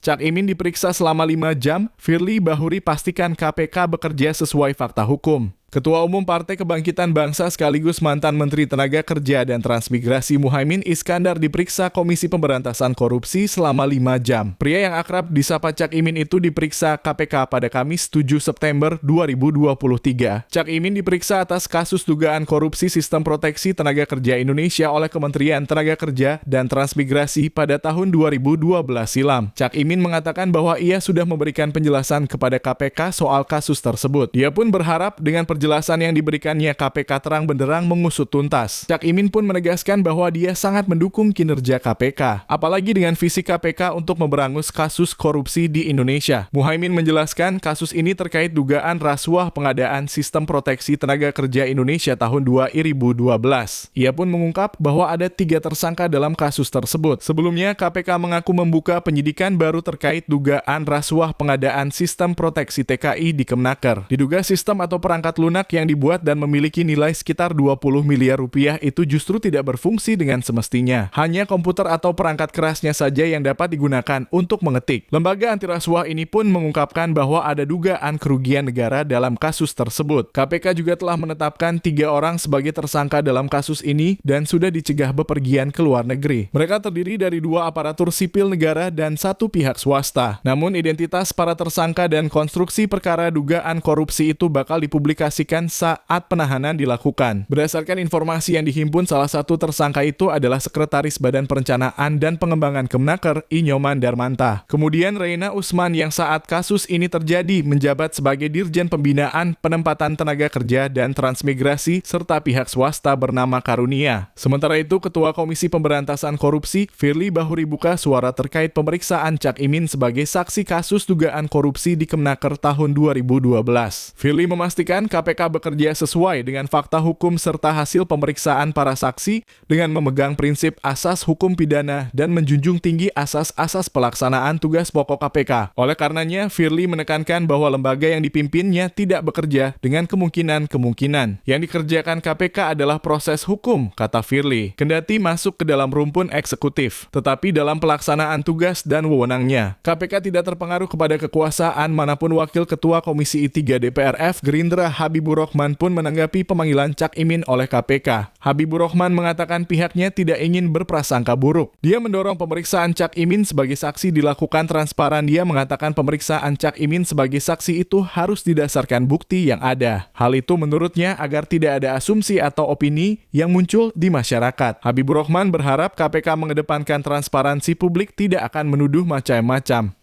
Cak Imin diperiksa selama 5 jam, Firly Bahuri pastikan KPK bekerja sesuai fakta hukum. Ketua Umum Partai Kebangkitan Bangsa sekaligus mantan Menteri Tenaga Kerja dan Transmigrasi Muhaimin Iskandar diperiksa Komisi Pemberantasan Korupsi selama 5 jam. Pria yang akrab disapa Cak Imin itu diperiksa KPK pada Kamis 7 September 2023. Cak Imin diperiksa atas kasus dugaan korupsi Sistem Proteksi Tenaga Kerja Indonesia oleh Kementerian Tenaga Kerja dan Transmigrasi pada tahun 2012 silam. Cak Imin mengatakan bahwa ia sudah memberikan penjelasan kepada KPK soal kasus tersebut. Dia pun berharap dengan penjelasan yang diberikannya KPK terang benderang mengusut tuntas. Cak Imin pun menegaskan bahwa dia sangat mendukung kinerja KPK, apalagi dengan visi KPK untuk memberangus kasus korupsi di Indonesia. Muhaimin menjelaskan kasus ini terkait dugaan rasuah pengadaan Sistem Proteksi Tenaga Kerja Indonesia tahun 2012. Ia pun mengungkap bahwa ada 3 tersangka dalam kasus tersebut. Sebelumnya, KPK mengaku membuka penyidikan baru terkait dugaan rasuah pengadaan Sistem Proteksi TKI di Kemenaker. Diduga sistem atau perangkat lunak yang dibuat dan memiliki nilai sekitar 20 miliar rupiah itu justru tidak berfungsi dengan semestinya. Hanya komputer atau perangkat kerasnya saja yang dapat digunakan untuk mengetik. Lembaga anti rasuah ini pun mengungkapkan bahwa ada dugaan kerugian negara dalam kasus tersebut. KPK juga telah menetapkan 3 orang sebagai tersangka dalam kasus ini dan sudah dicegah bepergian ke luar negeri. Mereka terdiri dari 2 aparatur sipil negara dan 1 pihak swasta. Namun identitas para tersangka dan konstruksi perkara dugaan korupsi itu bakal dipublikasikan saat penahanan dilakukan. Berdasarkan informasi yang dihimpun, salah satu tersangka itu adalah Sekretaris Badan Perencanaan dan Pengembangan Kemenaker, Inyoman Darmanta. Kemudian Reina Usman yang saat kasus ini terjadi menjabat sebagai Dirjen Pembinaan Penempatan Tenaga Kerja dan Transmigrasi serta pihak swasta bernama Karunia. Sementara itu, Ketua Komisi Pemberantasan Korupsi, Firly Bahuri buka suara terkait pemeriksaan Cak Imin sebagai saksi kasus dugaan korupsi di Kemenaker tahun 2012. Firly memastikan KPK bekerja sesuai dengan fakta hukum serta hasil pemeriksaan para saksi dengan memegang prinsip asas hukum pidana dan menjunjung tinggi asas-asas pelaksanaan tugas pokok KPK. Oleh karenanya, Firly menekankan bahwa lembaga yang dipimpinnya tidak bekerja dengan kemungkinan-kemungkinan. Yang dikerjakan KPK adalah proses hukum, kata Firly, kendati masuk ke dalam rumpun eksekutif, tetapi dalam pelaksanaan tugas dan wewenangnya. KPK tidak terpengaruh kepada kekuasaan manapun. Wakil Ketua Komisi I3 DPR F Gerindra Habibur Rahman pun menanggapi pemanggilan Cak Imin oleh KPK. Habibur Rahman mengatakan pihaknya tidak ingin berprasangka buruk. Dia mendorong pemeriksaan Cak Imin sebagai saksi dilakukan transparan. Dia mengatakan pemeriksaan Cak Imin sebagai saksi itu harus didasarkan bukti yang ada. Hal itu menurutnya agar tidak ada asumsi atau opini yang muncul di masyarakat. Habibur Rahman berharap KPK mengedepankan transparansi, publik tidak akan menuduh macam-macam.